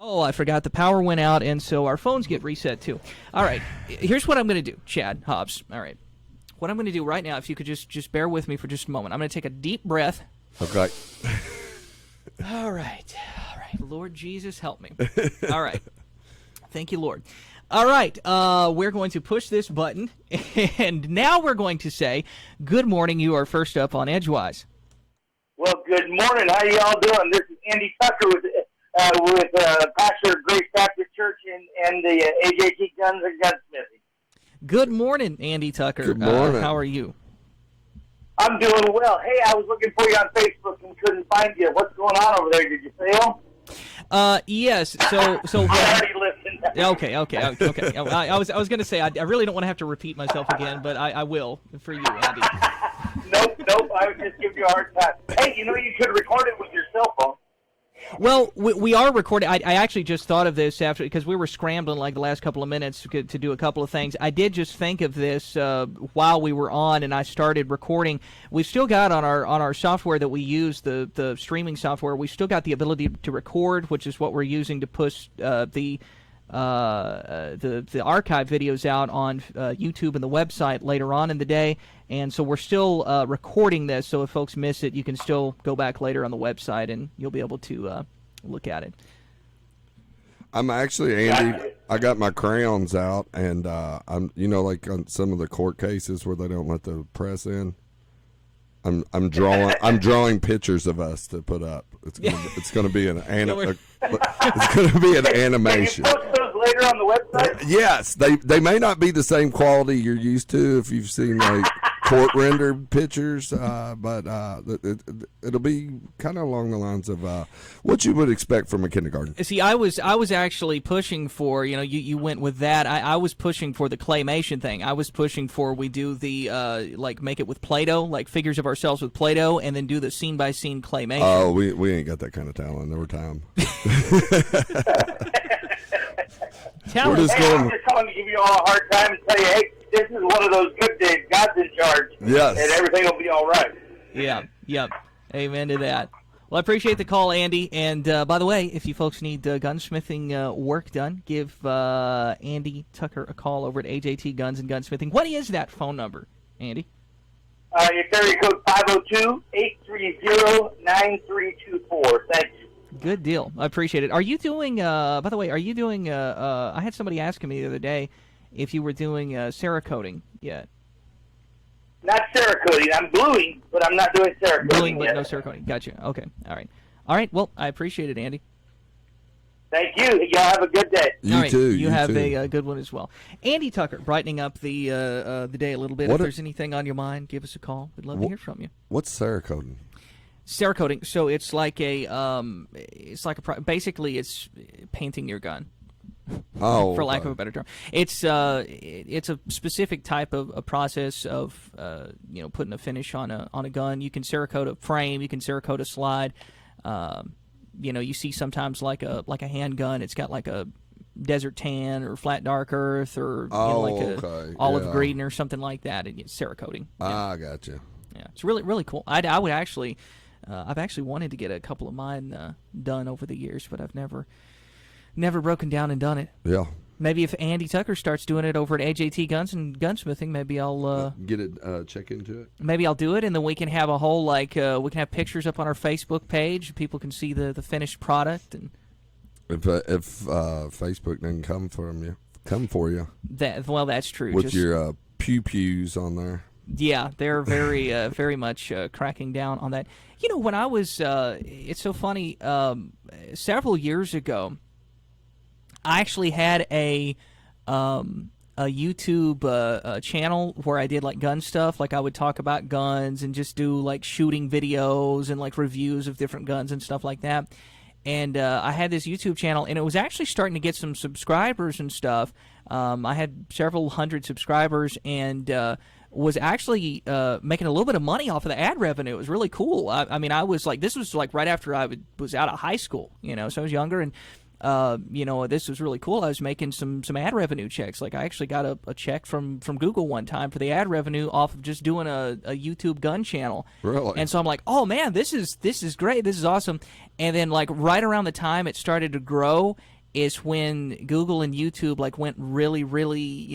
Oh, I forgot the power went out, and so our phones get reset too. All right, here's what I'm going to do, Chad Hobbs. All right, what I'm going to do right now, if you could just bear with me for just a moment, I'm going to take a deep breath. Okay. All right, Lord Jesus, help me. All right, thank you, Lord. All right, we're going to push this button, and now we're going to say, good morning, you are first up on Edgewise. Well, good morning. How y'all doing? This is Andy Tucker with Pastor of Grace Baptist Church and the AJT Guns and Gunsmithing. Good morning, Andy Tucker. Good morning. How are you? I'm doing well. Hey, I was looking for you on Facebook and couldn't find you. What's going on over there? Did you fail? Yes. So. I already listened. Okay. I was going to say I really don't want to have to repeat myself again, but I will for you, Andy. Nope. I would just give you a hard time. Hey, you could record it with your cell phone. Well, we are recording. I actually just thought of this after because we were scrambling like the last couple of minutes to do a couple of things. I did just think of this while we were on, and I started recording. We've still got on our software that we use, the streaming software. We still got the ability to record, which is what we're using to push the archive videos out on YouTube and the website later on in the day. And so we're still recording this, so if folks miss it, you can still go back later on the website and you'll be able to look at it. I'm actually, Andy, I got my crayons out, and I'm, like on some of the court cases where they don't let the press in. I'm drawing pictures of us to put up. It's gonna be an animation. Can you post those later on the website? Yes, they may not be the same quality you're used to if you've seen like court rendered pictures, but it'll be kind of along the lines of what you would expect from a kindergarten. See, I was actually pushing for, you went with that. I was pushing for the claymation thing. I was pushing for we do the make it with Play-Doh, like figures of ourselves with Play-Doh, and then do the scene by scene claymation. Oh, we ain't got that kind of talent over time. I'm just calling to give you all a hard time and tell you, hey, this is one of those good days. God's in charge. Yes. And everything will be all right. Yeah. Amen to that. Well, I appreciate the call, Andy. And by the way, if you folks need gunsmithing work done, give Andy Tucker a call over at AJT Guns and Gunsmithing. What is that phone number, Andy? It's area code 502-830-9324. Thank you. Good deal. I appreciate it. Are you doing, by the way, I had somebody asking me the other day if you were doing Cerakoting yet. Not Cerakoting. I'm bluing, but I'm not doing Cerakoting Bluing, but yet. no Cerakoting. Gotcha. Okay. All right. Well, I appreciate it, Andy. Thank you. Y'all have a good day. You too. You have a good one as well. Andy Tucker, brightening up the day a little bit. If there's anything on your mind, give us a call. We'd love to hear from you. What's Cerakoting? Cerakoting. So it's like basically it's painting your gun. Oh, for lack of a better term, it's a specific type of a process of putting a finish on a gun. You can Cerakote a frame, you can Cerakote a slide. You see sometimes like a handgun, it's got like a desert tan or flat dark earth or olive green or something like that. And it's Cerakoting. I gotcha. Yeah, it's really cool. I would actually, I've actually wanted to get a couple of mine done over the years, but I've never broken down and done it. Yeah. Maybe if Andy Tucker starts doing it over at AJT Guns and Gunsmithing, maybe I'll get it. Check into it. Maybe I'll do it, and then we can have a whole we can have pictures up on our Facebook page. People can see the finished product. And if Facebook doesn't come for you. That's true. With your pew-pews on there. Yeah, they're very very much cracking down on that. When I was, it's so funny. Several years ago, I actually had a YouTube channel where I did like gun stuff. Like I would talk about guns and just do like shooting videos and like reviews of different guns and stuff like that. And I had this YouTube channel, and it was actually starting to get some subscribers and stuff. I had several hundred subscribers, and was actually making a little bit of money off of the ad revenue. It was really cool. I mean, I was like, this was like right after I was out of high school, so I was younger, and this was really cool. I was making some ad revenue checks. Like I actually got a check from Google one time for the ad revenue off of just doing a YouTube gun channel. Really? And so I'm like, oh man, this is great. This is awesome. And then like right around the time it started to grow is when Google and YouTube like went really, really,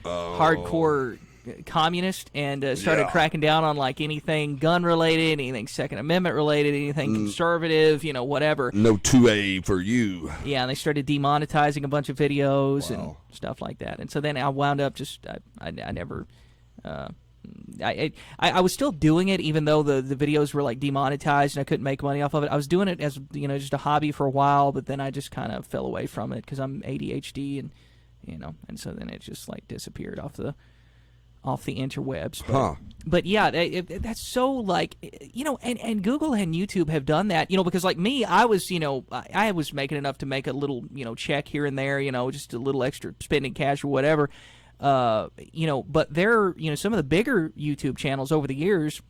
hardcore communist and started cracking down on like anything gun related, anything Second Amendment related, anything conservative, whatever. No 2A for you. Yeah, and they started demonetizing a bunch of videos and stuff like that. And so then I wound up just I never. I was still doing it even though the videos were like demonetized and I couldn't make money off of it. I was doing it as just a hobby for a while, but then I just kind of fell away from it because I'm ADHD and and so then it just like disappeared off the interwebs. But yeah, that's so like and Google and YouTube have done that because like me, I was I was making enough to make a little check here and there, just a little extra spending cash or whatever. But they're, some of the bigger YouTube channels over the years,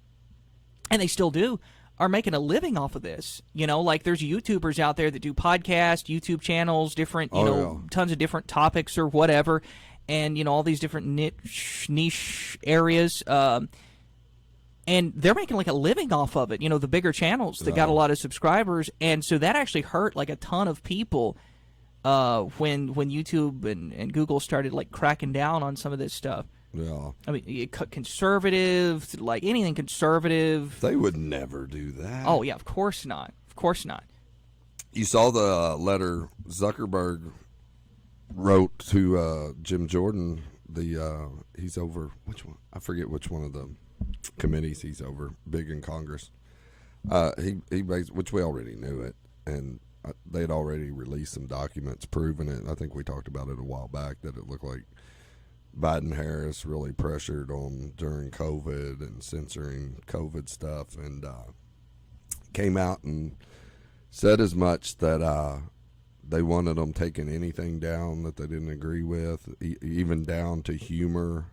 and they still do, are making a living off of this. Like there's YouTubers out there that do podcasts, YouTube channels, different, tons of different topics or whatever, and, all these different niche areas, and they're making like a living off of it, the bigger channels that got a lot of subscribers, and so that actually hurt like a ton of people. When YouTube and Google started like cracking down on some of this stuff. Yeah. I mean, conservative, like anything conservative. They would never do that. Oh yeah, of course not. Of course not. You saw the letter Zuckerberg wrote to Jim Jordan. He's over which one? I forget which one of the committees he's over. Big in Congress. Which we already knew it, and they had already released some documents proving it. I think we talked about it a while back that it looked like Biden-Harris really pressured on during COVID and censoring COVID stuff, and came out and said as much that they wanted them taking anything down that they didn't agree with, even down to humor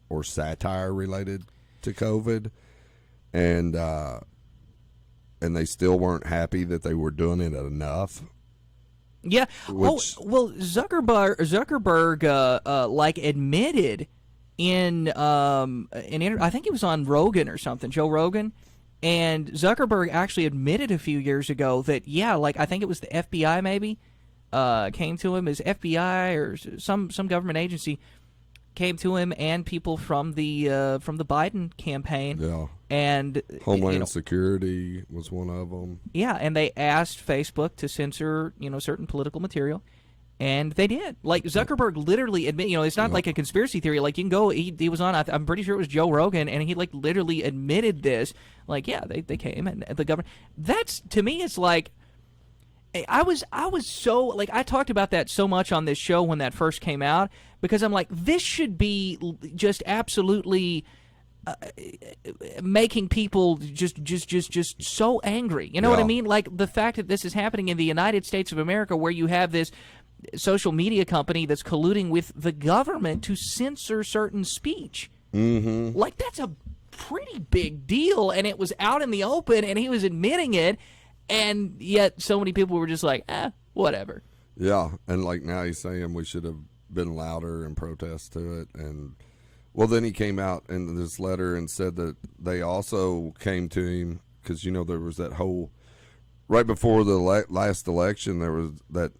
or satire related to COVID, and they still weren't happy that they were doing it enough. Yeah. Zuckerberg like admitted in I think it was on Rogan or something, Joe Rogan, and Zuckerberg actually admitted a few years ago that like I think it was the FBI maybe came to him, as FBI or some government agency came to him, and people from the Biden campaign. Yeah. And Homeland Security was one of them. Yeah, and they asked Facebook to censor, certain political material, and they did. Like Zuckerberg literally admit, it's not like a conspiracy theory. Like you can go, he was on. I'm pretty sure it was Joe Rogan, and he like literally admitted this. Like they came and the government. That's, to me, it's like. I was so like, I talked about that so much on this show when that first came out, because I'm like, this should be just absolutely making people just so angry. You know what I mean? Like the fact that this is happening in the United States of America, where you have this social media company that's colluding with the government to censor certain speech. Mm-hmm. Like that's a pretty big deal, and it was out in the open, and he was admitting it. And yet so many people were just like, whatever. Yeah, and like now he's saying we should have been louder in protest to it. And, well, then he came out in this letter and said that they also came to him because, there was that whole, right before the last election, there was that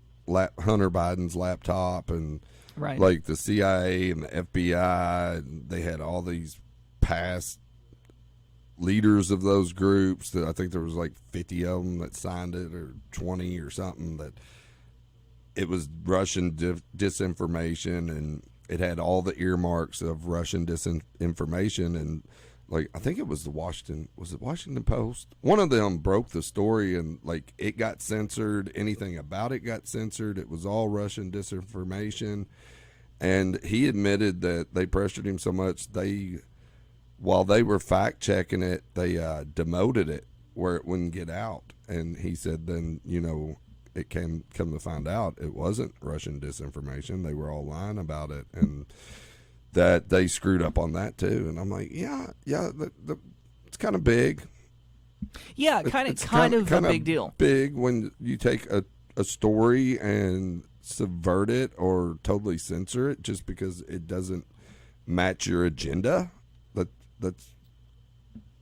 Hunter Biden's laptop and like the CIA and the FBI, and they had all these past leaders of those groups that I think there was like 50 of them that signed it, or 20 or something, that it was Russian disinformation, and it had all the earmarks of Russian disinformation. And like, I think it was the Washington Post? One of them broke the story, and like it got censored. Anything about it got censored. It was all Russian disinformation. And he admitted that they pressured him so much, while they were fact checking it, they demoted it where it wouldn't get out. And he said then, it come to find out it wasn't Russian disinformation. They were all lying about it, and that they screwed up on that too. And I'm like, it's kind of big. Yeah, kind of a big deal. Big when you take a story and subvert it or totally censor it just because it doesn't match your agenda.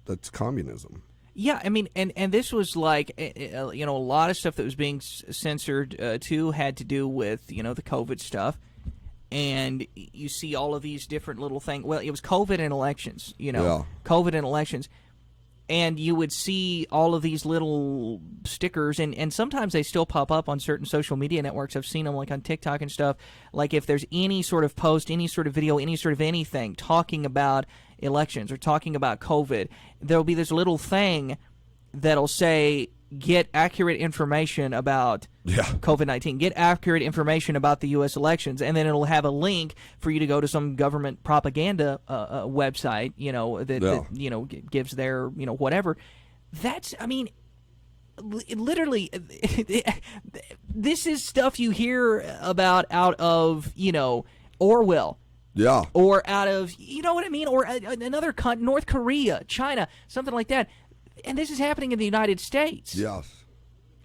That's communism. Yeah, I mean, and this was like, you know, a lot of stuff that was being censored too had to do with, you know, the COVID stuff. And you see all of these different little things. Well, it was COVID and elections, you know, Yeah. COVID and elections. And you would see all of these little stickers, and sometimes they still pop up on certain social media networks. I've seen them like on TikTok and stuff. Like if there's any sort of post, any sort of video, any sort of anything talking about elections or talking about COVID, there'll be this little thing that'll say, get accurate information about COVID-19, get accurate information about the U.S. elections, and then it'll have a link for you to go to some government propaganda website, you know, that you know, gives their, you know, whatever. That's, I mean, literally, this is stuff you hear about out of, you know, Orwell. Yeah. Or out of, you know what I mean, or another North Korea, China, something like that. And this is happening in the United States. Yes.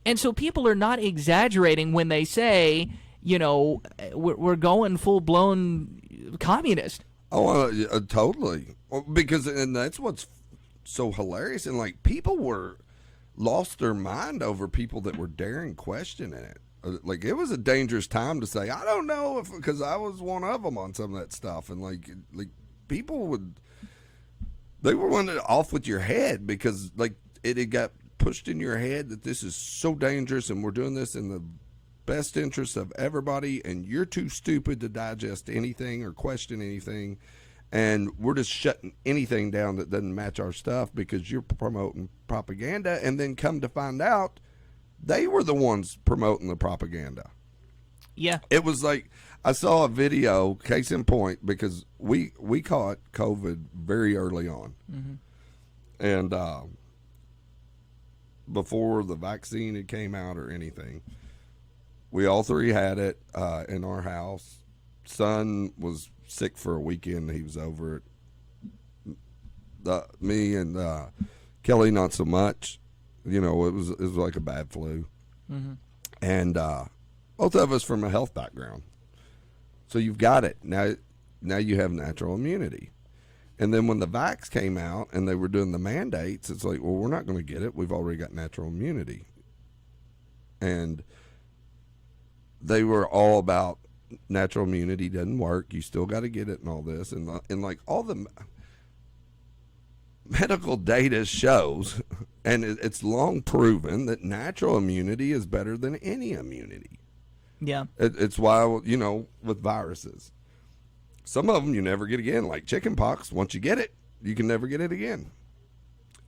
And so people are not exaggerating when they say, you know, we're going full-blown communist. Oh, totally. Because, and that's what's so hilarious. And, like, people were lost their mind over people that were daring questioning it. Like, it was a dangerous time to say, I don't know, if because I was one of them on some of that stuff. And, like people would... They were wanting off with your head because, like, it had got pushed in your head that this is so dangerous and we're doing this in the best interest of everybody and you're too stupid to digest anything or question anything, and we're just shutting anything down that doesn't match our stuff because you're promoting propaganda. And then come to find out, they were the ones promoting the propaganda. Yeah. It was like, I saw a video, case in point, because we caught COVID very early on. Mm-hmm. And before the vaccine had came out or anything, we all three had it in our house. Son was sick for a weekend. He was over it. Me and Kelly, not so much. You know, it was like a bad flu. Mm-hmm. And both of us from a health background. So you've got it. Now you have natural immunity. And then when the vax came out and they were doing the mandates, it's like, well, we're not going to get it. We've already got natural immunity. And they were all about natural immunity doesn't work. You still got to get it and all this. And like all the medical data shows, and it's long proven that natural immunity is better than any immunity. Yeah. It's why, you know, with viruses, some of them you never get again, like chicken pox. Once you get it, you can never get it again.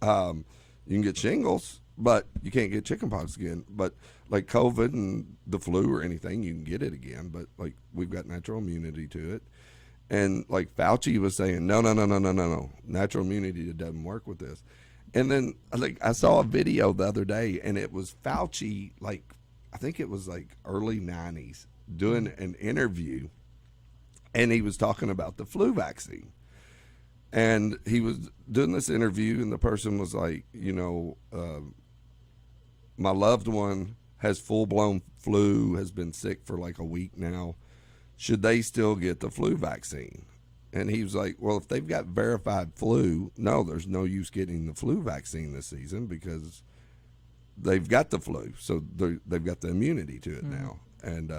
You can get shingles, but you can't get chicken pox again. But like COVID and the flu or anything, you can get it again. But like we've got natural immunity to it. And like Fauci was saying, no. Natural immunity doesn't work with this. And then like I saw a video the other day, and it was Fauci, like I think it was like early 90s, doing an interview, and he was talking about the flu vaccine. And he was doing this interview, and the person was like, you know, my loved one has full-blown flu, has been sick for like a week now. Should they still get the flu vaccine? And he was like, well, if they've got verified flu, no, there's no use getting the flu vaccine this season because they've got the flu. So they've got the immunity to it now. And,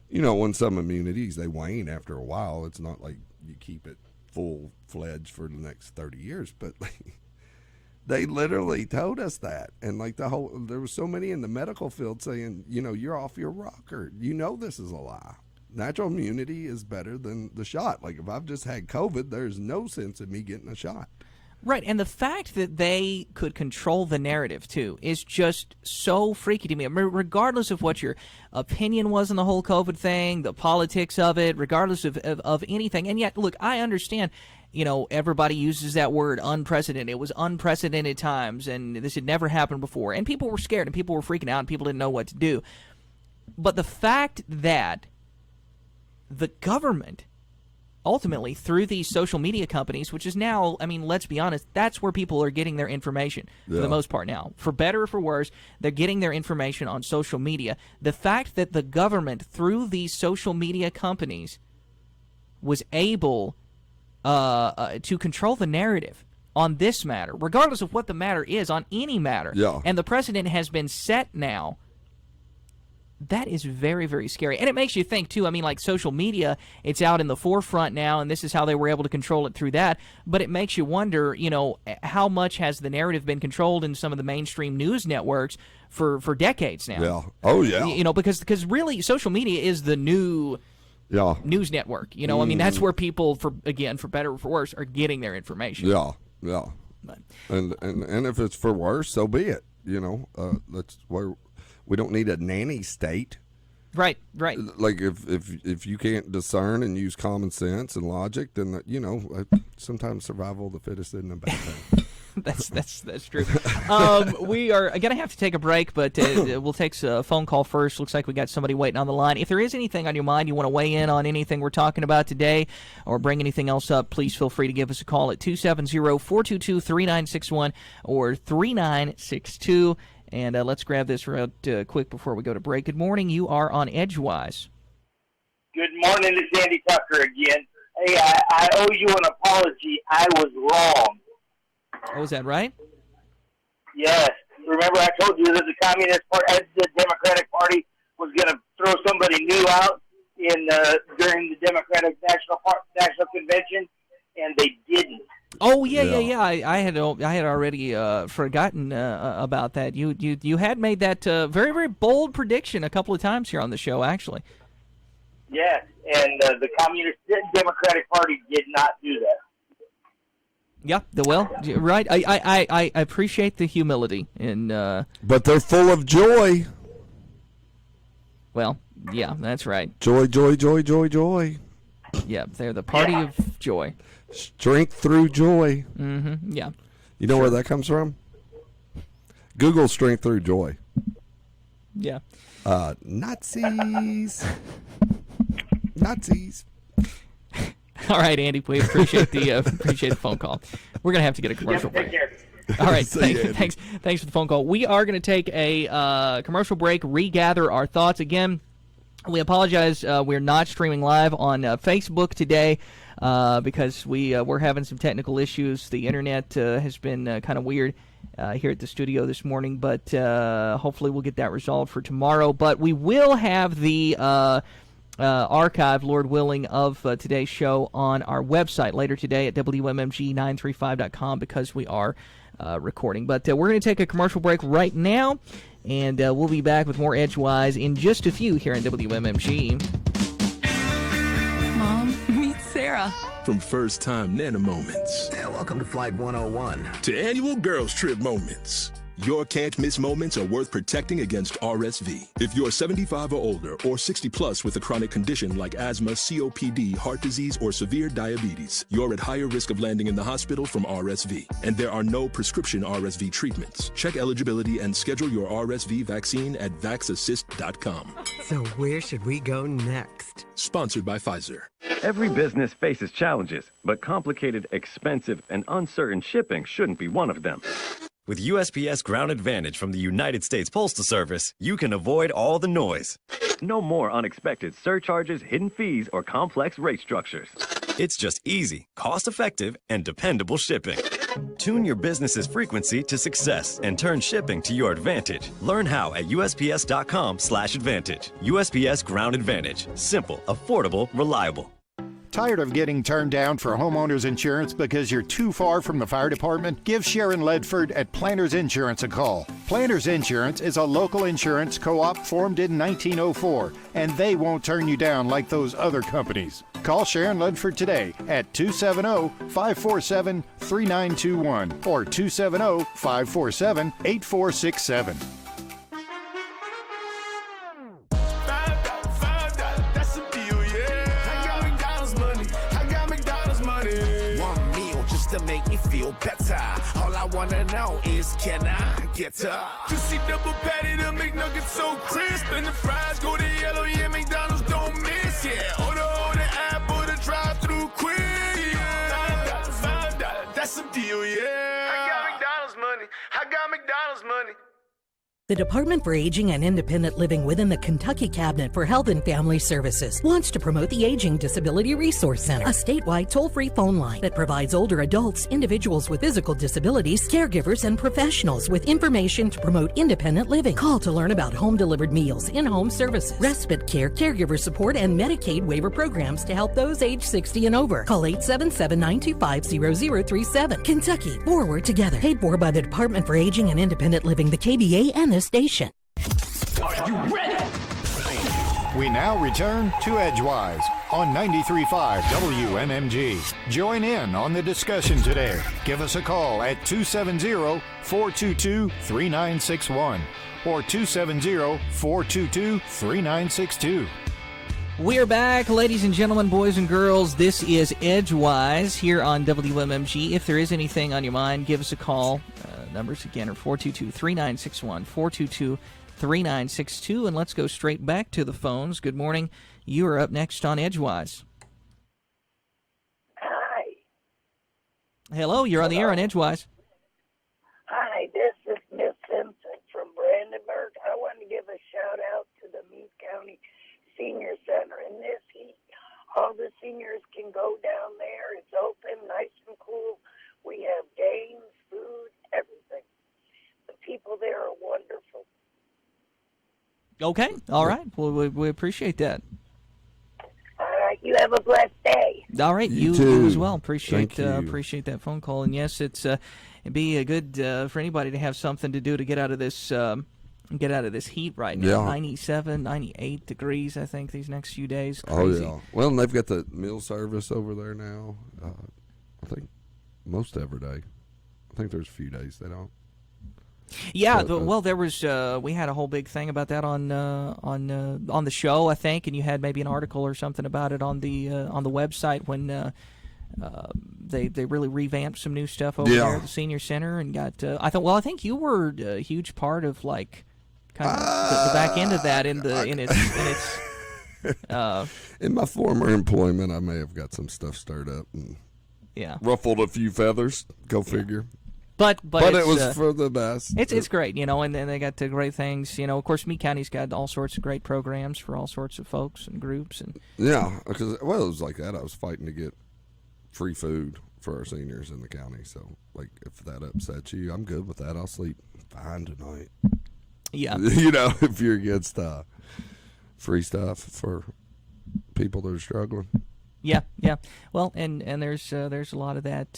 you know, when some immunities, they wane after a while. It's not like you keep it full-fledged for the next 30 years. But like, they literally told us that. And like there was so many in the medical field saying, you know, you're off your rocker. You know this is a lie. Natural immunity is better than the shot. Like if I've just had COVID, there's no sense in me getting a shot. Right, and the fact that they could control the narrative, too, is just so freaky to me. I mean, regardless of what your opinion was on the whole COVID thing, the politics of it, regardless of anything. And yet, look, I understand, you know, everybody uses that word unprecedented. It was unprecedented times, and this had never happened before. And people were scared, and people were freaking out, and people didn't know what to do. But the fact that the government, ultimately through these social media companies, which is now, I mean, let's be honest, that's where people are getting their information for the most part now. For better or for worse, they're getting their information on social media. The fact that the government, through these social media companies, was able to control the narrative on this matter, regardless of what the matter is, on any matter. Yeah. And the precedent has been set now. That is very, very scary. And it makes you think, too. I mean, like social media, it's out in the forefront now, and this is how they were able to control it through that. But it makes you wonder, how much has the narrative been controlled in some of the mainstream news networks for decades now? Yeah. Oh, yeah. Because really, social media is the new news network. I mean, that's where people, for better or for worse, are getting their information. Yeah. But, And if it's for worse, so be it. That's where we don't need a nanny state. Right. Like if you can't discern and use common sense and logic, then sometimes survival of the fittest isn't a bad thing. That's true. We are going to have to take a break, but we'll take a phone call first. Looks like we got somebody waiting on the line. If there is anything on your mind, you want to weigh in on anything we're talking about today or bring anything else up, please feel free to give us a call at 270-422-3961 or 3962. And let's grab this real quick before we go to break. Good morning. You are on Edgewise. Good morning. It's Andy Tucker again. Hey, I owe you an apology. I was wrong. Oh, is that right? Yes. Remember I told you that the the Democratic Party was going to throw somebody new out during the Democratic National Convention, and they didn't. Oh yeah. I had already forgotten about that. You had made that very, very bold prediction a couple of times here on the show, actually. Yes, and the Communist Democratic Party did not do that. Yeah, right. I appreciate the humility but they're full of joy. Well, yeah, that's right. Joy, joy, joy, joy, joy. Yeah, they're the party of joy. Strength through joy. Mm-hmm. Yeah. You know where that comes from? Google strength through joy. Yeah. Nazis. All right, Andy, we appreciate the phone call. We're gonna have to get a commercial break. All right, thanks for the phone call. We are going to take a commercial break, regather our thoughts again. We apologize. We're not streaming live on Facebook today because we're having some technical issues. The internet has been kind of weird here at the studio this morning, but hopefully we'll get that resolved for tomorrow. But we will have the archive, Lord willing, of today's show on our website later today at WMMG935.com because we are recording. But we're going to take a commercial break right now, and we'll be back with more Edgewise in just a few here on WMMG. Mom, meet Sarah. From first-time Nana moments. Yeah, welcome to Flight 101. To annual girls trip moments. Your can't-miss moments are worth protecting against RSV. If you're 75 or older or 60 plus with a chronic condition like asthma, COPD, heart disease, or severe diabetes, you're at higher risk of landing in the hospital from RSV. And there are no prescription RSV treatments. Check eligibility and schedule your RSV vaccine at vaxassist.com. So where should we go next? Sponsored by Pfizer. Every business faces challenges, but complicated, expensive, and uncertain shipping shouldn't be one of them. With USPS Ground Advantage from the United States Postal Service, you can avoid all the noise. No more unexpected surcharges, hidden fees, or complex rate structures. It's just easy, cost-effective, and dependable shipping. Tune your business's frequency to success and turn shipping to your advantage. Learn how at USPS.com/advantage. USPS Ground Advantage. Simple, affordable, reliable. Tired of getting turned down for homeowners insurance because you're too far from the fire department? Give Sharon Ledford at Planters Insurance a call. Planters Insurance is a local insurance co-op formed in 1904, and they won't turn you down like those other companies. Call Sharon Ledford today at 270-547-3921 or 270-547-8467. To make me feel better. All I wanna know is, can I get her? Juicy double patty, the McNuggets so crisp, and the fries go to yellow. Yeah, McDonald's don't miss. Yeah, order the apple, the drive-through quick. Yeah, $5, that's a deal. Yeah, I got McDonald's money. The Department for Aging and Independent Living within the Kentucky Cabinet for Health and Family Services wants to promote the Aging Disability Resource Center, a statewide toll-free phone line that provides older adults, individuals with physical disabilities, caregivers, and professionals with information to promote independent living. Call to learn about home-delivered meals, in-home services, respite care, caregiver support, and Medicaid waiver programs to help those age 60 and over. Call 877-925-0037. Kentucky, forward together. Paid for by the Department for Aging and Independent Living, the KBA, and the station. Are you ready? We now return to Edgewise on 93.5 WMMG. Join in on the discussion today. Give us a call at 270-422-3961 or 270-422-3962. We're back, ladies and gentlemen, boys and girls. This is Edgewise here on WMMG. If there is anything on your mind, give us a call. Numbers again are 422-3961, 422-3962, and let's go straight back to the phones. Good morning. You are up next on Edgewise. Hi. Hello, you're on the air on Edgewise. Hi, this is Miss Simpson from Brandenburg. I want to give a shout out to the Meade County Senior Center in this heat. All the seniors can go down there. It's open, nice and cool. We have games, food, everything. The people there are wonderful. Okay, all right. Well, we appreciate that. All right, you have a blessed day. All right, you as well. Appreciate that phone call. And yes, it'd be a good for anybody to have something to do to get out of this heat right now. Yeah. 97, 98 degrees, I think, these next few days. Oh, Crazy. yeah. Well, and they've got the meal service over there now. I think most every day. I think there's a few days they don't. Yeah, well, there was we had a whole big thing about that on the show, I think, and you had maybe an article or something about it on the website when they really revamped some new stuff over there at the senior center and got. I think you were a huge part of like kind of the back end of that in its. In my former employment, I may have got some stuff stirred up and ruffled a few feathers. Go figure. But it was for the best. It's great, and then they got great things. Of course, Meade County's got all sorts of great programs for all sorts of folks and groups. And yeah, because it was like that. I was fighting to get free food for our seniors in the county. So, like, if that upsets you, I'm good with that. I'll sleep fine tonight. Yeah, if you're against free stuff for people that are struggling. Yeah. Well, and there's a lot of that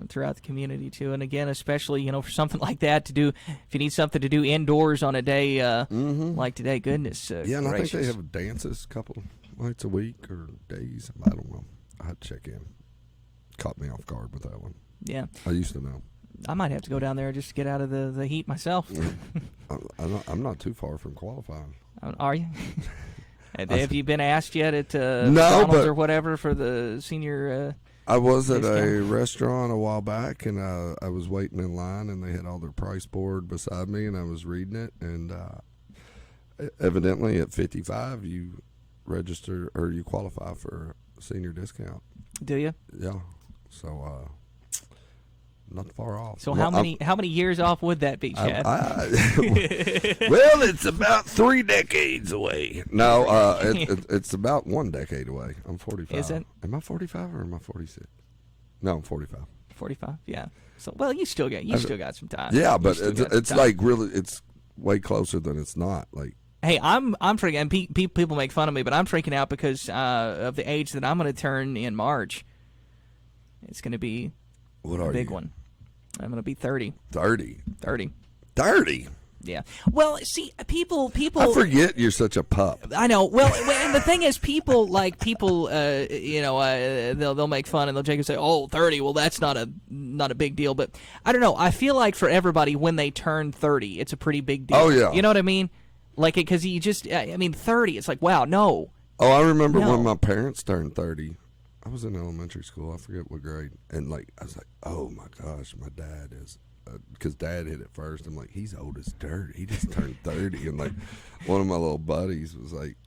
throughout the community too. And again, especially for something like that to do, if you need something to do indoors on a day like today, goodness. Yeah, and gracious. I think they have dances a couple nights a week or days. I don't know. I had to check in. Caught me off guard with that one. Yeah, I used to know. I might have to go down there just to get out of the heat myself. I'm not too far from qualifying. Are you? Have you been asked yet at no, McDonald's or whatever for the senior? I was at a restaurant a while back, and I was waiting in line, and they had all their price board beside me, and I was reading it, and evidently at 55, you register or you qualify for a senior discount. Do you? Yeah. So not far off. So how many years off would that be, Chad? Well, it's about 3 decades away. No, it's about 1 decade away. I'm 45. Is it? Am I 45 or am I 46? No, I'm 45. 45. Yeah. So you still got some time. Yeah, but it's like really it's way closer than it's not. Like, hey, I'm freaking. And people make fun of me, but I'm freaking out because of the age that I'm going to turn in March. It's going to be a big one. I'm going to be 30. 30. 30. 30. Yeah. Well, see, people. I forget you're such a pup. I know. Well, and the thing is, people, they'll make fun and they'll take and say, "Oh, 30. Well, that's not a big deal." But I don't know. I feel like for everybody, when they turn 30, it's a pretty big deal. Oh yeah. You know what I mean? Like, because you just, 30. It's like, wow, no. Oh, I remember when my parents turned 30. I was in elementary school. I forget what grade. And, I was like, oh, my gosh, my dad is, because Dad hit it first. I'm like, he's old as dirt. He just turned 30. And, one of my little buddies was like,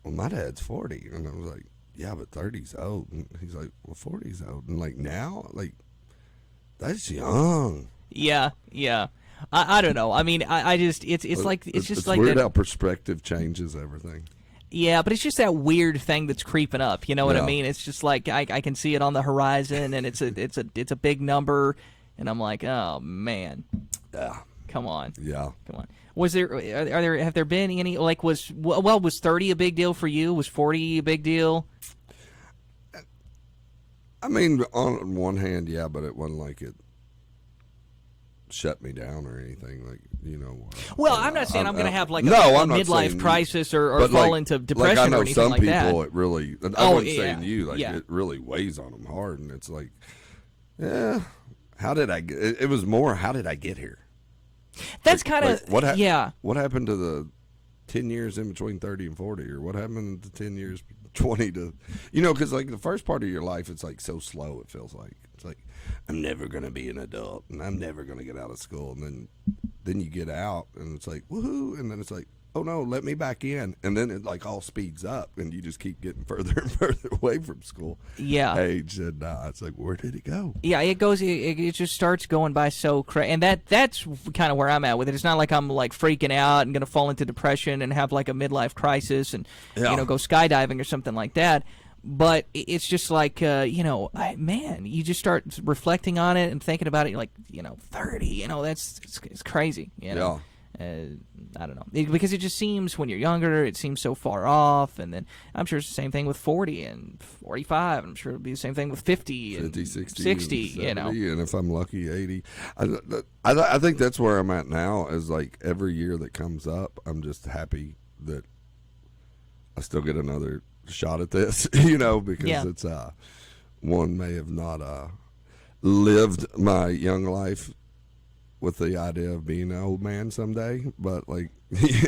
well, my dad's 40. And I was like, yeah, but 30's old. And he's like, well, 40's old. And, now, that's young. Yeah, yeah. I don't know. I mean, I just it's like it's just like weird that, how perspective changes everything. yeah, but it's just that weird thing that's creeping up. You know what I Yeah. mean? It's just like I can see it on the horizon, and it's a big number, and I'm like, oh man, come on, Yeah. come on. Was there have there been any like was 30 a big deal for you? Was 40 a big deal? I mean, on one hand, yeah, but it wasn't like it shut me down or anything. Like, Well, I'm not saying I'm going to have like a I'm not midlife saying crisis or but fall like, into like depression I know or anything some like people, that. it really. I Oh, wasn't yeah, saying you. Like, yeah. it really weighs on them hard, and it's like, yeah, how did I get? It was more, how did I get here? That's kind of yeah. What happened to the 10 years in between 30 and 40, or what happened to 10 years 20 to, because like the first part of your life, it's like so slow. It feels like it's like I'm never gonna be an adult, and I'm never gonna get out of school, and then you get out, and it's like woohoo, and then it's like, oh no, let me back in, and then it like all speeds up, and you just keep getting further and further away from school. Yeah, age, and it's like, where did it go? Yeah, it goes. It just starts going by so crazy, and that's kind of where I'm at with it. It's not like I'm like freaking out and gonna fall into depression and have like a midlife crisis and go skydiving or something like that. But it's just like man, you just start reflecting on it and thinking about it. You're like 30. It's crazy. Yeah. I don't know, because it just seems when you're younger, it seems so far off, and then I'm sure it's the same thing with 40 and 45. I'm sure it'll be the same thing with 50 and 60, 60, 70, and if I'm lucky, 80. I think that's where I'm at now. Is like every year that comes up, I'm just happy that I still get another shot at this, because it's one may have not lived my young life with the idea of being an old man someday, but like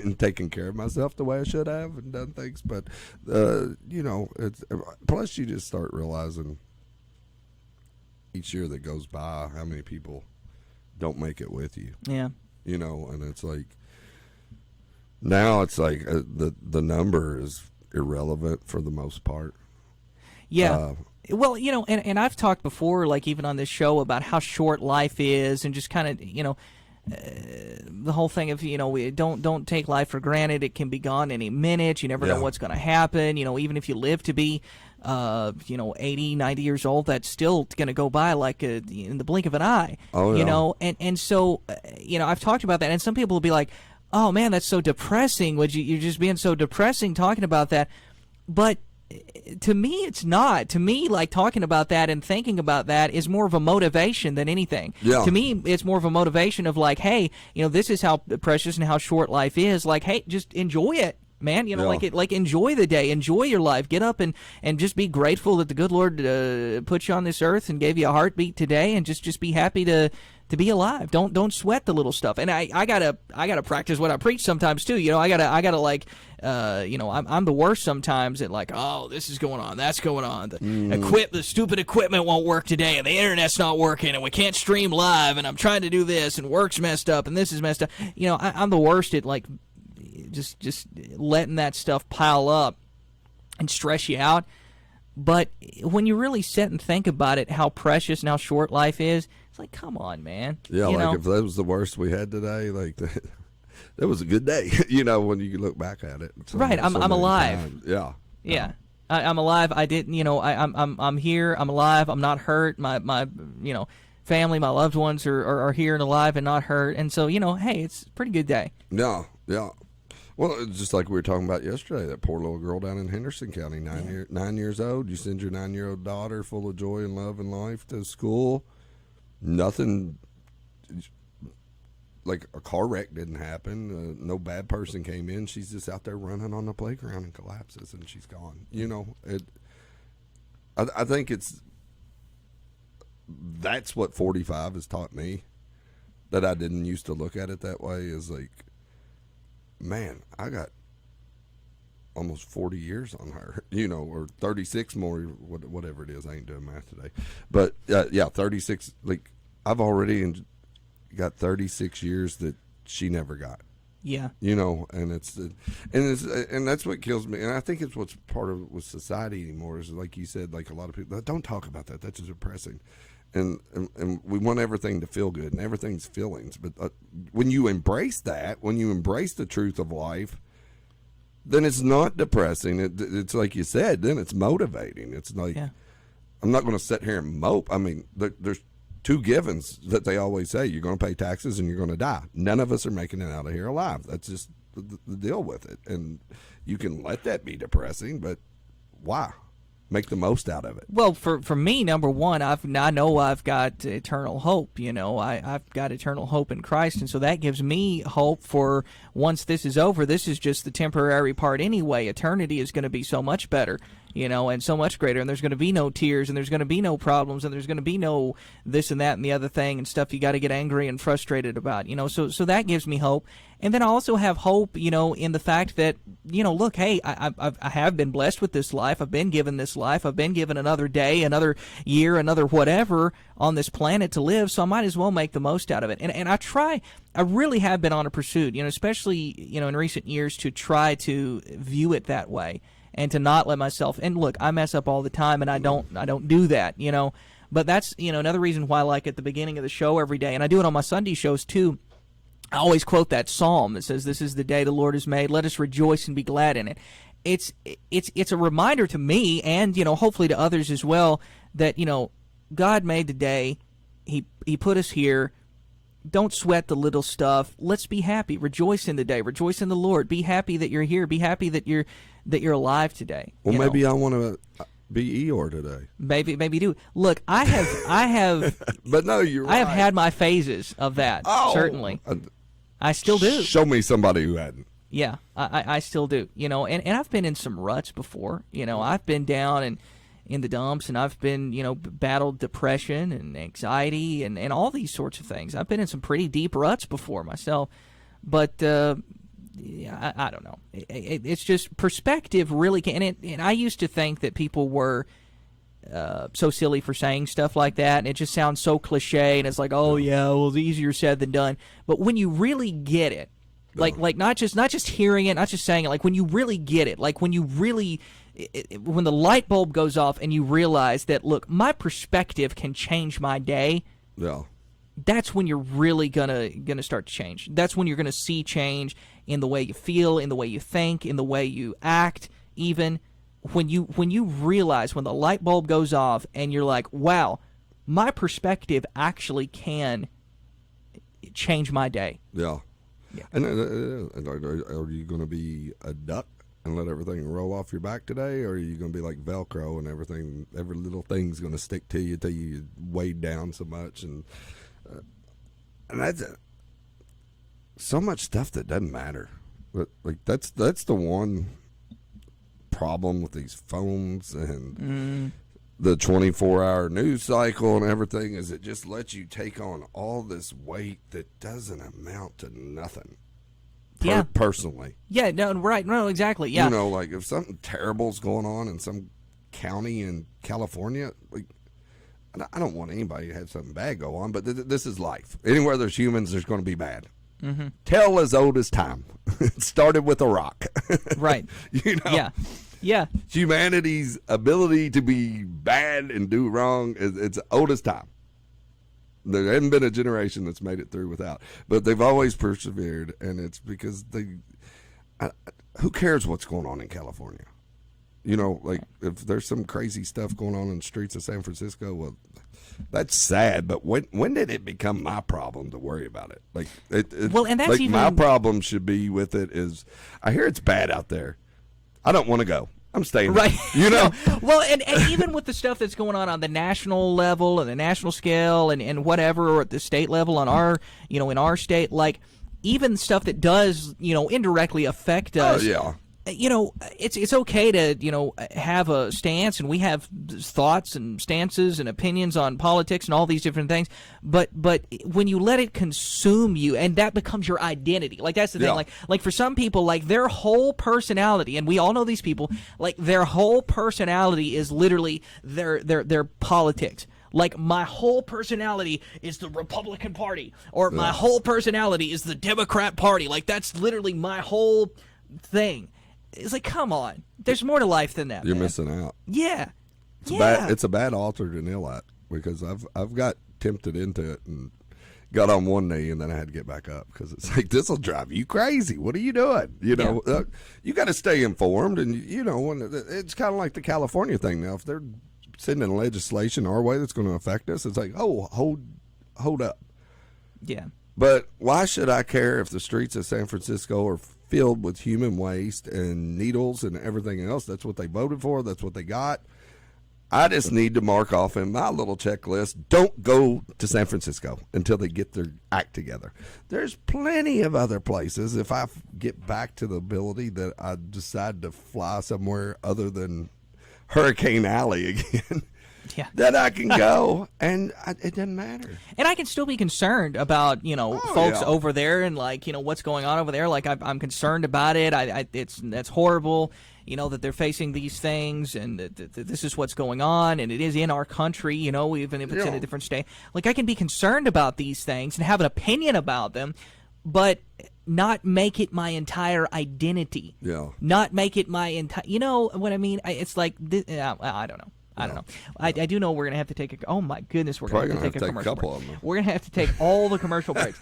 and taking care of myself the way I should have and done things. But it's plus you just start realizing each year that goes by how many people don't make it with you. Yeah, and it's like now it's like the number is irrelevant for the most part. Yeah. Well, and I've talked before, like even on this show, about how short life is, and just kind of, the whole thing of, we don't take life for granted. It can be gone any minute. You never know what's going to happen. Even if you live to be, 80, 90 years old, that's still going to go by like in the blink of an eye. Oh, yeah. And so, I've talked about that, and some people will be like, oh man, that's so depressing. You're just being so depressing talking about that. But to me, it's not. To me, like talking about that and thinking about that is more of a motivation than anything. Yeah. To me, it's more of a motivation of like, hey, this is how precious and how short life is. Like, hey, just enjoy it, man. Like enjoy the day, enjoy your life. Get up and just be grateful that the good Lord put you on this earth and gave you a heartbeat today, and just be happy to be alive. Don't sweat the little stuff. And I gotta practice what I preach sometimes too. I gotta like I'm the worst sometimes at like, oh, this is going on, that's going on. The stupid equipment won't work today, and the internet's not working, and we can't stream live, and I'm trying to do this, and work's messed up, and this is messed up. I'm the worst at like just letting that stuff pile up and stress you out. But when you really sit and think about it, how precious and how short life is, it's like, come on, man. Yeah, if that was the worst we had today, like that was a good day. When you look back at it. Right, I'm alive. Times. Yeah. Yeah. I'm alive. I didn't. I'm here. I'm alive. I'm not hurt. My family, my loved ones are here and alive and not hurt. And so hey, it's a pretty good day. Yeah. Well, it's just like we were talking about yesterday, that poor little girl down in Henderson County, 9 years old. You send your 9-year-old daughter full of joy and love and life to school. Nothing, like a car wreck didn't happen. No bad person came in. She's just out there running on the playground and collapses, and she's gone. I think that's what 45 has taught me, that I didn't used to look at it that way, is like, man, I got almost 40 years on her, or 36 more, whatever it is. I ain't doing math today. But, 36, like, I've already got 36 years that she never got. Yeah. And and that's what kills me. And I think it's what's part of with society anymore is, like you said, like a lot of people don't talk about that. That's just depressing. and we want everything to feel good, and everything's feelings. But when you embrace that, when you embrace the truth of life, then it's not depressing. It's like you said, then it's motivating. It's like, I'm not going to sit here and mope. I mean, there's two givens that they always say. You're going to pay taxes and you're going to die. None of us are making it out of here alive. That's just the deal with it. And you can let that be depressing, but why? Make the most out of it. Well, for me, number one, I know I've got eternal hope. You know, I've got eternal hope in Christ, and so that gives me hope for once this is over. This is just the temporary part anyway. Eternity is going to be so much better, you know, and so much greater, and there's going to be no tears, and there's going to be no problems, and there's going to be no this and that and the other thing and stuff you got to get angry and frustrated about, you know. So that gives me hope. And then I also have hope, you know, in the fact that, you know, look, hey, I have been blessed with this life. I've been given this life. I've been given another day, another year, another whatever on this planet to live, so I might as well make the most out of it. And I really have been on a pursuit, you know, especially, you know, in recent years, to try to view it that way and to not let myself, and look, I mess up all the time, and I don't do that, you know. But that's, you know, another reason why, like, at the beginning of the show every day, and I do it on my Sunday shows too, I always quote that psalm that says, "This is the day the Lord has made. Let us rejoice and be glad in it." It's a reminder to me, and, you know, hopefully to others as well, that, you know, God made the day. He put us here. Don't sweat the little stuff. Let's be happy. Rejoice in the day. Rejoice in the Lord. Be happy that you're here. Be happy that you're alive today. Well, maybe I want to be Eeyore today. Maybe do. Look, I have. But no, you're right. I have had my phases of that. Certainly. I still do. Show me somebody who hadn't. Yeah, I still do. You know, and I've been in some ruts before. You know, I've been down and in the dumps, and I've been, you know, battled depression and anxiety and all these sorts of things. I've been in some pretty deep ruts before myself. But yeah, I don't know. It's just perspective really can. And I used to think that people were so silly for saying stuff like that, and it just sounds so cliche, and it's like, oh yeah, well, it's easier said than done. But when you really get it, like not just hearing it, not just saying it, like when you really get it, like when you really, when the light bulb goes off and you realize that, look, my perspective can change my day. Yeah. That's when you're really gonna start to change. That's when you're gonna see change in the way you feel, in the way you think, in the way you act, even. When you realize, when the light bulb goes off and you're like, wow, my perspective actually can change my day. Yeah. And are you going to be a duck and let everything roll off your back today, or are you going to be like Velcro and every little thing's going to stick to you till you weighed down so much? And that's so much stuff that doesn't matter. But like that's the one problem with these phones and the 24-hour news cycle and everything, is it just lets you take on all this weight that doesn't amount to nothing. Personally. Yeah, no, right, no, exactly. Yeah. You know, like if something terrible's going on in some county in California, like, I don't want anybody to have something bad go on, but this is life. Anywhere there's humans, there's going to be bad. Mm-hmm. Tale as old as time. It started with a rock. Right. You know? Yeah. Yeah. Humanity's ability to be bad and do wrong it's old as time. There hasn't been a generation that's made it through without. But they've always persevered, and it's because who cares what's going on in California? You know, like if there's some crazy stuff going on in the streets of San Francisco, well, that's sad. But when did it become my problem to worry about it? Like, well, and that's like even... my problem should be with it is I hear it's bad out there. I don't want to go. I'm staying right. You know? Well, and even with the stuff that's going on the national level and the national scale and whatever, or at the state level on our, you know, in our state, like even stuff that does, you know, indirectly affect us. Oh, yeah. You know, it's okay to, you know, have a stance, and we have thoughts and stances and opinions on politics and all these different things, but when you let it consume you, and that becomes your identity, like that's the thing, like for some people, like their whole personality, and we all know these people, like their whole personality is literally their politics. Like, my whole personality is the Republican Party, or my whole personality is the Democrat Party. Like, that's literally my whole thing. It's like, come on. There's more to life than that. You're man. missing out. Yeah. It's a bad altar to kneel at. because I've got tempted into it and got on one knee, and then I had to get back up because it's like, this will drive you crazy. What are you doing? You know, you got to stay informed, and when it's kind of like the California thing now. If they're sending legislation our way that's going to affect us, it's like, oh, hold up. Yeah. But why should I care if the streets of San Francisco are filled with human waste and needles and everything else? That's what they voted for. That's what they got. I just need to mark off in my little checklist, don't go to San Francisco until they get their act together. There's plenty of other places, if I get back to the ability that I decide to fly somewhere other than Hurricane Alley again, that I can go, and it doesn't matter. And I can still be concerned about, folks over there and, what's going on over there. Like, I'm concerned about it. That's horrible. That they're facing these things, and that this is what's going on, and it is in our country, even if it's in a different state. Like, I can be concerned about these things and have an opinion about them, but not make it my entire identity. Yeah. Not make it my entire, what I mean? It's like, I don't know. I don't know. I do know we're going to have to take a... Oh, my goodness, we're going to have to take a commercial break. We're going to have to take all the commercial breaks.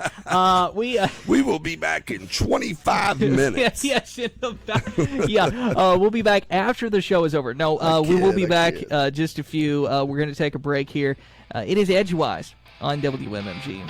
We will be back in 25 minutes. yes, we'll be back after the show is over. No, we will be back just a few. We're going to take a break here. It is Edgewise on WMMG.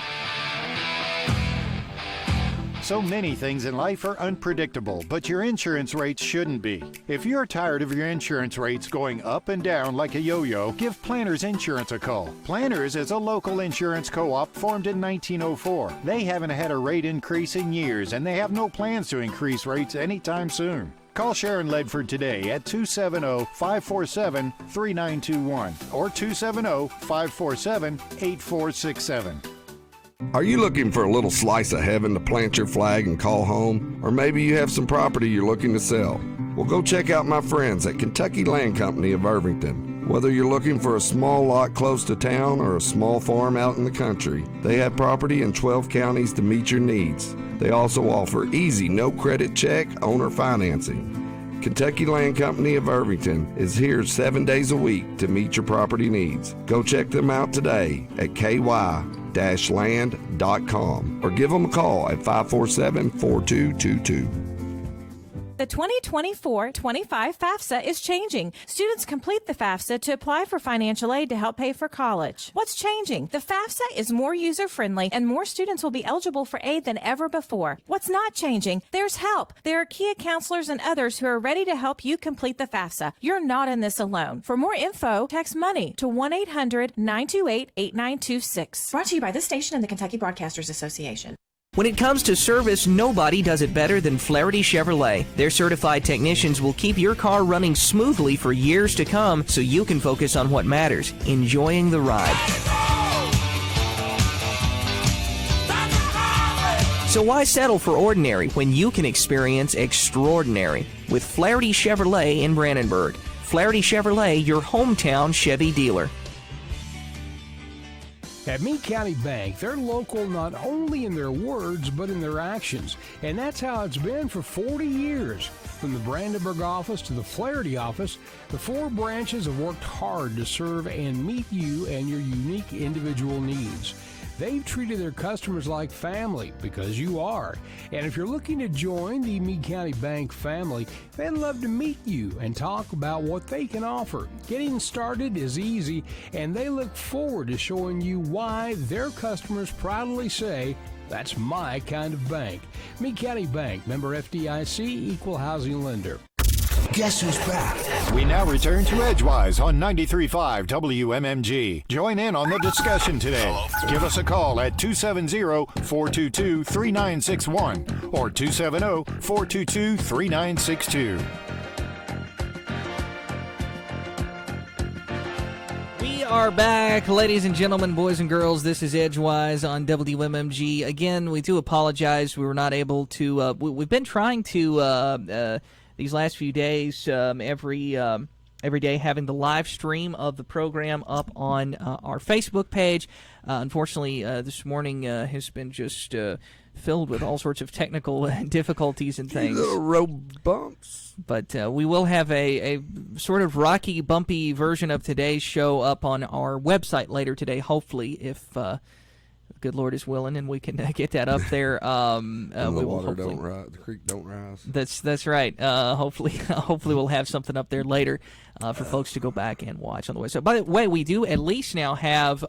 So many things in life are unpredictable, but your insurance rates shouldn't be. If you're tired of your insurance rates going up and down like a yo-yo, give Planners Insurance a call. Planners is a local insurance co-op formed in 1904. They haven't had a rate increase in years, and they have no plans to increase rates anytime soon. Call Sharon Ledford today at 270-547-3921 or 270-547-8467. Are you looking for a little slice of heaven to plant your flag and call home? Or maybe you have some property you're looking to sell? Well, go check out my friends at Kentucky Land Company of Irvington. Whether you're looking for a small lot close to town or a small farm out in the country, they have property in 12 counties to meet your needs. They also offer easy, no-credit check owner financing. Kentucky Land Company of Irvington is here 7 days a week to meet your property needs. Go check them out today at ky-land.com or give them a call at 547-4222. The 2024-25 FAFSA is changing. Students complete the FAFSA to apply for financial aid to help pay for college. What's changing? The FAFSA is more user-friendly, and more students will be eligible for aid than ever before. What's not changing? There's help. There are Kia counselors and others who are ready to help you complete the FAFSA. You're not in this alone. For more info, text MONEY to 1-800-928-8926. Brought to you by this station and the Kentucky Broadcasters Association. When it comes to service, nobody does it better than Flaherty Chevrolet. Their certified technicians will keep your car running smoothly for years to come so you can focus on what matters, enjoying the ride. So why settle for ordinary when you can experience extraordinary with Flaherty Chevrolet in Brandenburg? Flaherty Chevrolet, your hometown Chevy dealer. At Meade County Bank, they're local not only in their words, but in their actions. And that's how it's been for 40 years. From the Brandenburg office to the Flaherty office, the 4 branches have worked hard to serve and meet you and your unique individual needs. They've treated their customers like family, because you are. And if you're looking to join the Meade County Bank family, they'd love to meet you and talk about what they can offer. Getting started is easy, and they look forward to showing you why their customers proudly say, "That's my kind of bank." Meade County Bank, member FDIC, equal housing lender. Guess who's back? We now return to Edgewise on 93.5 WMMG. Join in on the discussion today. Give us a call at 270-422-3961 or 270-422-3962. We are back, ladies and gentlemen, boys and girls. This is Edgewise on WMMG. Again, we do apologize. We were not able to. We've been trying to these last few days, every every day having the live stream of the program up on our Facebook page. Unfortunately, this morning has been just filled with all sorts of technical difficulties and things. Little road bumps. But we will have a sort of rocky, bumpy version of today's show up on our website later today, hopefully, if good Lord is willing, and we can get that up there. And the water don't rise, the creek don't rise. That's right. Hopefully we'll have something up there later for folks to go back and watch on the website. By the way, we do at least now have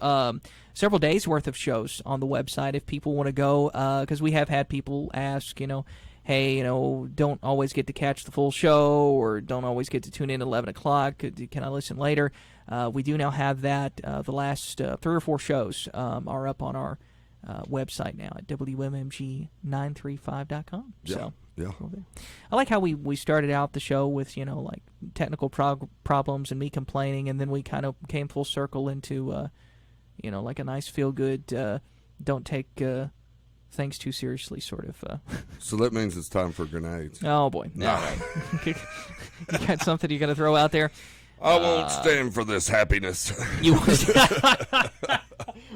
several days worth of shows on the website if people want to go, because we have had people ask, hey, don't always get to catch the full show, or don't always get to tune in at 11 o'clock. Can I listen later? We do now have that. The last 3 or 4 shows are up on our website now at WMMG935.com. Yeah. So, yeah. I like how we started out the show with, like technical problems and me complaining, and then we kind of came full circle into, like a nice feel-good, don't take things too seriously sort of. So that means it's time for grenades. Oh, boy. No. All right. You got something you're going to throw out there? I won't stand for this happiness.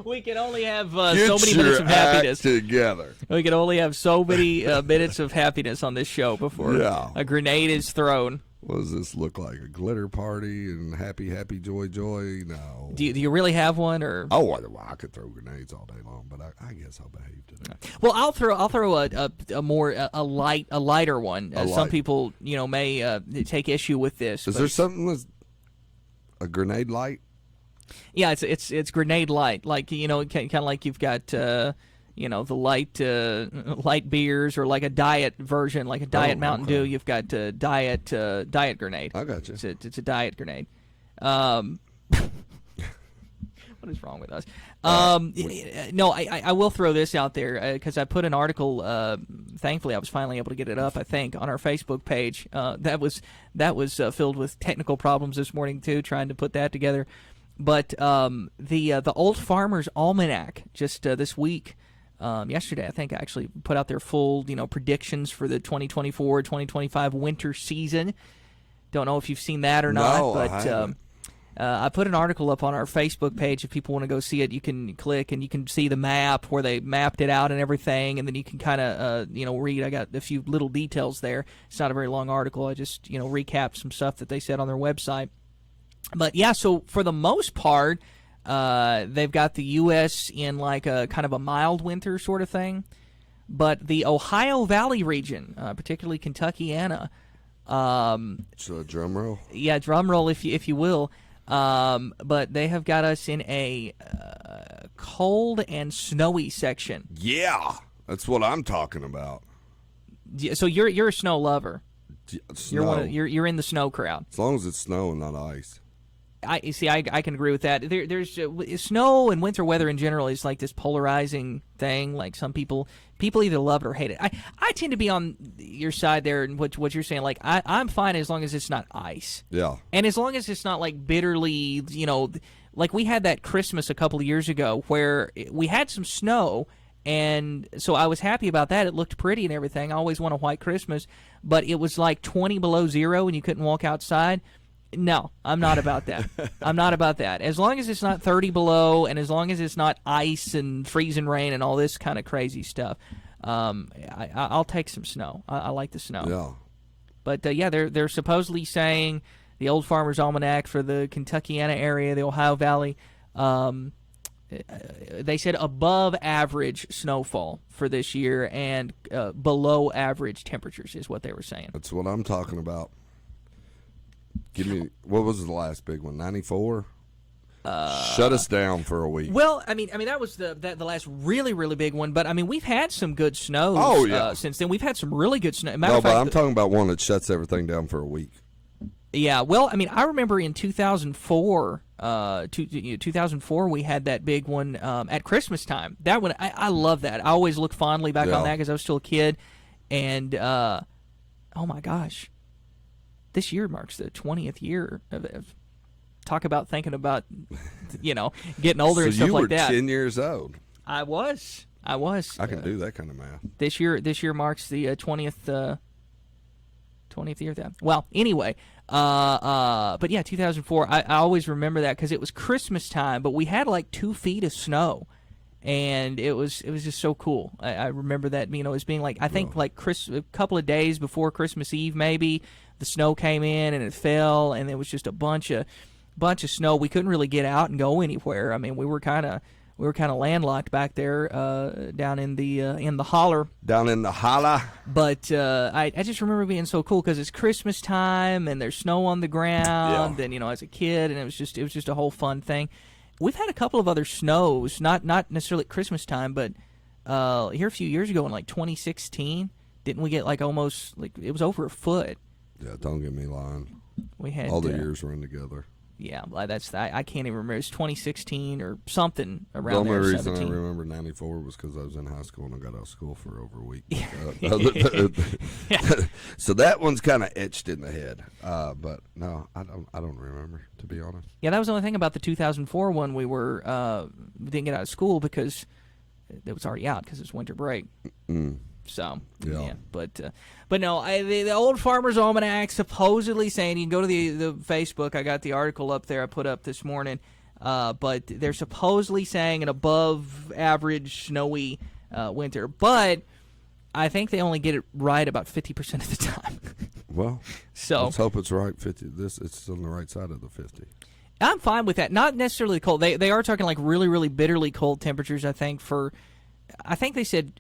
We can only have Get so many minutes of happiness together. We can only have so many minutes of happiness on this show before a grenade is thrown. What does this look like? A glitter party and happy, joy? No. Do you really have one, or? Oh, I could throw grenades all day long, but I guess I'll behave today. Well, I'll throw a lighter one. Some people may take issue with this. Is there something that's a grenade light? Yeah, it's grenade light. Like kind of like you've got the light beers, or like a diet version, like a diet Mountain Dew. You've got diet grenade. I got you. It's a diet grenade. What is wrong with us? No, I will throw this out there because I put an article. Thankfully, I was finally able to get it up, I think, on our Facebook page. That was filled with technical problems this morning too, trying to put that together. But the Old Farmer's Almanac just this week. Yesterday, I think, I actually put out their full, predictions for the 2024-2025 winter season. Don't know if you've seen that or not, but I put an article up on our Facebook page. If people want to go see it, you can click and you can see the map where they mapped it out and everything, and then you can kind of, read. I got a few little details there. It's not a very long article. I just, recapped some stuff that they said on their website. But yeah, so for the most part, they've got the U.S. in like a kind of a mild winter sort of thing. But the Ohio Valley region, particularly Kentuckiana. So drum roll? Yeah, drum roll if you will. But they have got us in a cold and snowy section. Yeah, that's what I'm talking about. So you're a snow lover. Snow. You're in the snow crowd. As long as it's snow and not ice. I can agree with that. There's snow and winter weather in general is like this polarizing thing. Like some people either love it or hate it. I tend to be on your side there, and what you're saying. Like I'm fine as long as it's not ice. Yeah. And as long as it's not like bitterly, like we had that Christmas a couple of years ago where we had some snow. And so I was happy about that. It looked pretty and everything. I always want a white Christmas, but it was like 20 below zero and you couldn't walk outside. No, I'm not about that. I'm not about that. As long as it's not 30 below, and as long as it's not ice and freezing rain and all this kind of crazy stuff, I'll take some snow. I like the snow. Yeah. But yeah, they're supposedly saying the Old Farmer's Almanac for the Kentuckiana area, the Ohio Valley. They said above average snowfall for this year and below average temperatures is what they were saying. That's what I'm talking about. Give me, what was the last big one? 94? Shut us down for a week. Well, I mean that was the last really, really big one. But I mean, we've had some good snows since then. We've had some really good snow. But I'm talking about one that shuts everything down for a week. Yeah, well, I mean, I remember in 2004, 2004 we had that big one at Christmas time. That one, I love that. I always look fondly back on that because I was still a kid. And oh my gosh, this year marks the 20th year of talk about thinking about, getting older and stuff like that. So you were 10 years old. I was. I can do that kind of math. This year marks the 20th 20th year of that. Well, anyway, but yeah, 2004. I always remember that because it was Christmas time, but we had like 2 feet of snow, and it was just so cool. I remember that, as being like, I think like a couple of days before Christmas Eve, maybe the snow came in and it fell, and there was just a bunch of snow. We couldn't really get out and go anywhere. I mean, we were kind of landlocked back there down in the holler. Down in the holler. But I just remember being so cool because it's Christmas time and there's snow on the ground, and as a kid, and it was just a whole fun thing. We've had a couple of other snows, not necessarily at Christmas time, but here a few years ago in like 2016, didn't we get like almost like it was over a foot? Yeah, don't get me lying. We had all the years run together. Yeah, I can't even remember. It's 2016 or something around there. The only reason 17. I remember 94 was because I was in high school and I got out of school for over a week. So that one's kind of etched in the head. But no, I don't remember, to be honest. Yeah, that was the only thing about the 2004 one. We didn't get out of school because it was already out because it's winter break. So yeah. But no, the Old Farmer's Almanac supposedly saying, you can go to the Facebook. I got the article up there I put up this morning. But they're supposedly saying an above average snowy winter. But I think they only get it right about 50% of the time. Well, so let's hope it's right. 50. It's on the right side of the 50. I'm fine with that. Not necessarily cold. They are talking like really, really bitterly cold temperatures. I think they said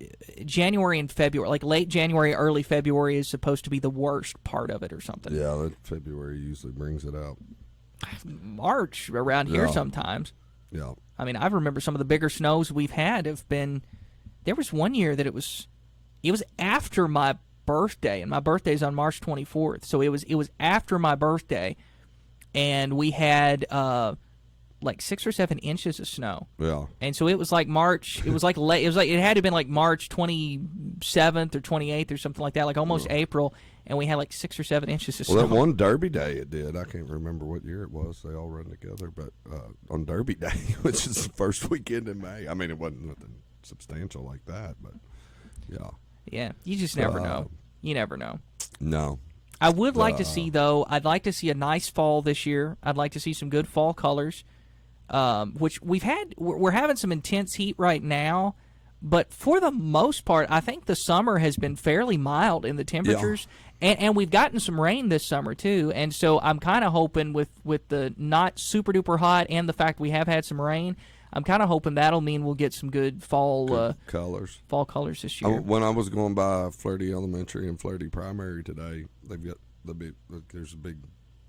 January and February, like late January, early February is supposed to be the worst part of it or something. Yeah, that February usually brings it out. March around here sometimes. Yeah. I mean, I remember some of the bigger snows we've had have been. There was one year that it was after my birthday, and my birthday's on March 24th, so it was after my birthday, and we had like 6 or 7 inches of snow. Yeah. And so it was like March. It was like late. It had to have been like March 27th or 28th or something like that, like almost April. And we had like 6 or 7 inches of snow. Well, that one Derby Day it did. I can't remember what year it was. They all run together, but on Derby Day, which is the first weekend in May. I mean, it wasn't nothing substantial like that, but yeah. Yeah, you just never know. You never know. No. I would like to see, though. I'd like to see a nice fall this year. I'd like to see some good fall colors. Which we're having some intense heat right now, but for the most part, I think the summer has been fairly mild in the temperatures, and we've gotten some rain this summer too. And so I'm kind of hoping with the not super duper hot and the fact we have had some rain, I'm kind of hoping that'll mean we'll get some good fall colors. Fall colors this year. When I was going by Flaherty Elementary and Flaherty Primary today, they've got there's a big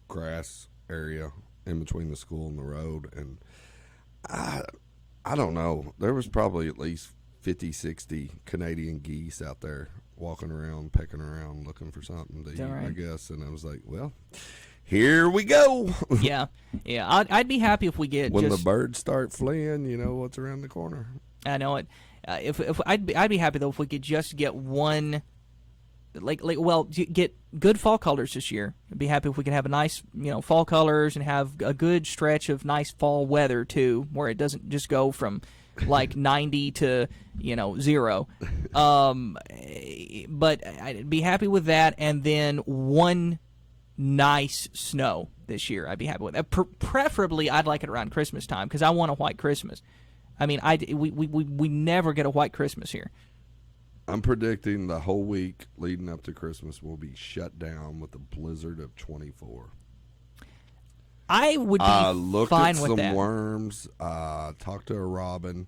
grass area in between the school and the road, and I don't know. There was probably at least 50, 60 Canadian geese out there walking around, pecking around, looking for something to eat, right? I guess. And I was like, well, here we go. Yeah. I'd be happy if we get when the birds start fleeing. You know what's around the corner. I know it. If I'd be happy though if we could just get one. Get good fall colors this year. I'd be happy if we could have a nice, fall colors and have a good stretch of nice fall weather too, where it doesn't just go from like 90 to 0. But I'd be happy with that, and then one nice snow this year. I'd be happy with that. Preferably, I'd like it around Christmas time because I want a white Christmas. I mean, we never get a white Christmas here. I'm predicting the whole week leading up to Christmas will be shut down with a blizzard of 24. I would be fine with that. I looked at some worms, talked to a robin,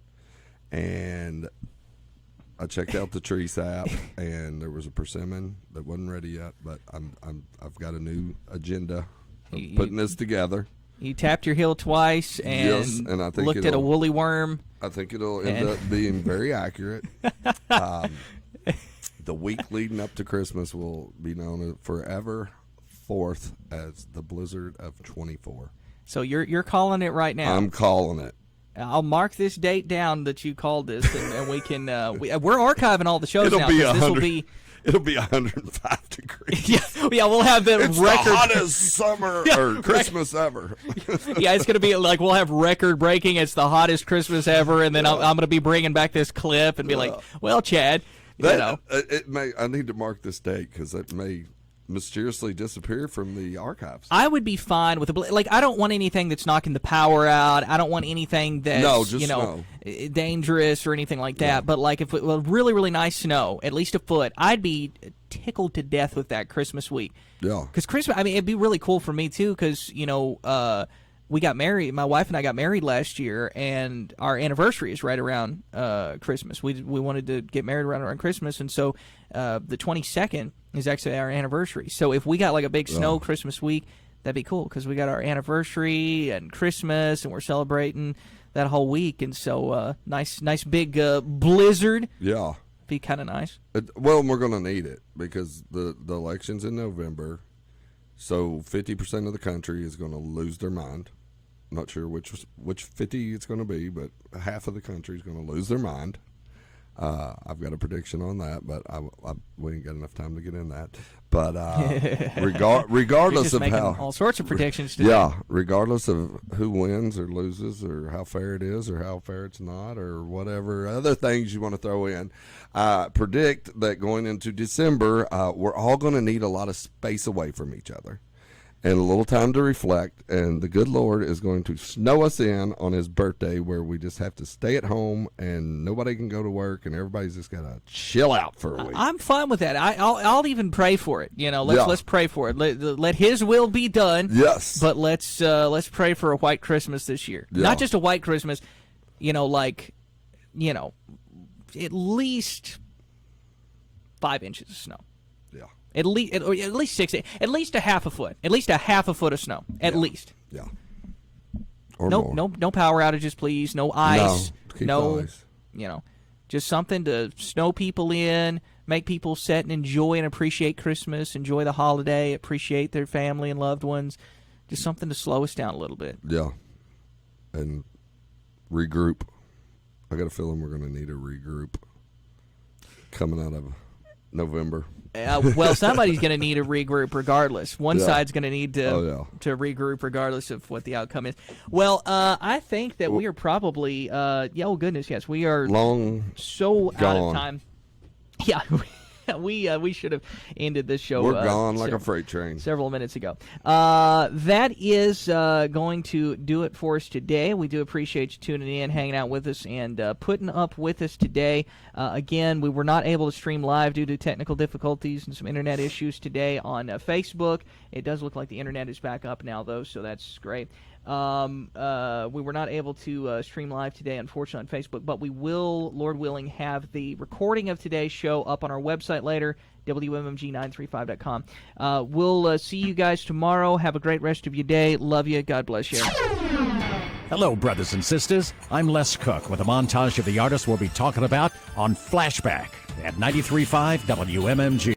and I checked out the tree sap, and there was a persimmon that wasn't ready yet, but I've got a new agenda of putting this together. You tapped your heel twice and, I think looked at a woolly worm. I think it'll end up being very accurate. The week leading up to Christmas will be known forever forth as the blizzard of 24. So you're calling it right now. I'm calling it. I'll mark this date down that you called this, and we can. We're archiving all the shows now. It'll be 105 degrees. Yeah, we'll have the record. The hottest summer or Christmas ever. Yeah, it's going to be like we'll have record breaking. It's the hottest Christmas ever, and then I'm going to be bringing back this clip and be like, "Well, Chad, it may. I need to mark this date because it may mysteriously disappear from the archives. I would be fine with like I don't want anything that's knocking the power out. I don't want anything that's dangerous or anything like that. Yeah. But like if it was really, really nice snow, at least a foot, I'd be tickled to death with that Christmas week. Yeah. Because Christmas, I mean, it'd be really cool for me too. Because we got married. My wife and I got married last year, and our anniversary is right around Christmas. We wanted to get married around Christmas, and so the 22nd is actually our anniversary. So if we got like a big snow Christmas week, that'd be cool because we got our anniversary and Christmas, and we're celebrating that whole week. And so nice big blizzard. Yeah, be kind of nice. Well, we're gonna need it because the election's in November, so 50% of the country is gonna lose their mind. I'm not sure which 50 it's going to be, but half of the country is going to lose their mind. I've got a prediction on that, but we ain't got enough time to get in that. But regardless of how all sorts of predictions today. Yeah, regardless of who wins or loses or how fair it is or how fair it's not or whatever other things you want to throw in, predict that going into December, we're all going to need a lot of space away from each other. And a little time to reflect, and the good Lord is going to snow us in on his birthday where we just have to stay at home and nobody can go to work and everybody's just got to chill out for a week. I'm fine with that. I'll even pray for it. Let's pray for it. Let his will be done. Yes. But let's pray for a white Christmas this year. Yeah. Not just a white Christmas, at least 5 inches of snow. Yeah. At least 6, at least a half a foot. At least a half a foot of snow. At least. Yeah. Or more. No power outages, please. No ice. No ice. Just something to snow people in, make people sit and enjoy and appreciate Christmas, enjoy the holiday, appreciate their family and loved ones. Just something to slow us down a little bit. Yeah. And regroup. I got a feeling we're going to need a regroup coming out of November. Well, somebody's going to need a regroup regardless. One side's going to need to regroup regardless of what the outcome is. Well, I think that we are probably, oh goodness, yes, we are out of time. Yeah, we should have ended this show. We're gone like a freight train. Several minutes ago. That is going to do it for us today. We do appreciate you tuning in, hanging out with us, and putting up with us today. Again, we were not able to stream live due to technical difficulties and some internet issues today on Facebook. It does look like the internet is back up now, though, so that's great. We were not able to stream live today, unfortunately, on Facebook, but we will, Lord willing, have the recording of today's show up on our website later, WMMG935.com. We'll see you guys tomorrow. Have a great rest of your day. Love you. God bless you. Hello, brothers and sisters. I'm Les Cook with a montage of the artists we'll be talking about on Flashback at 93.5 WMMG.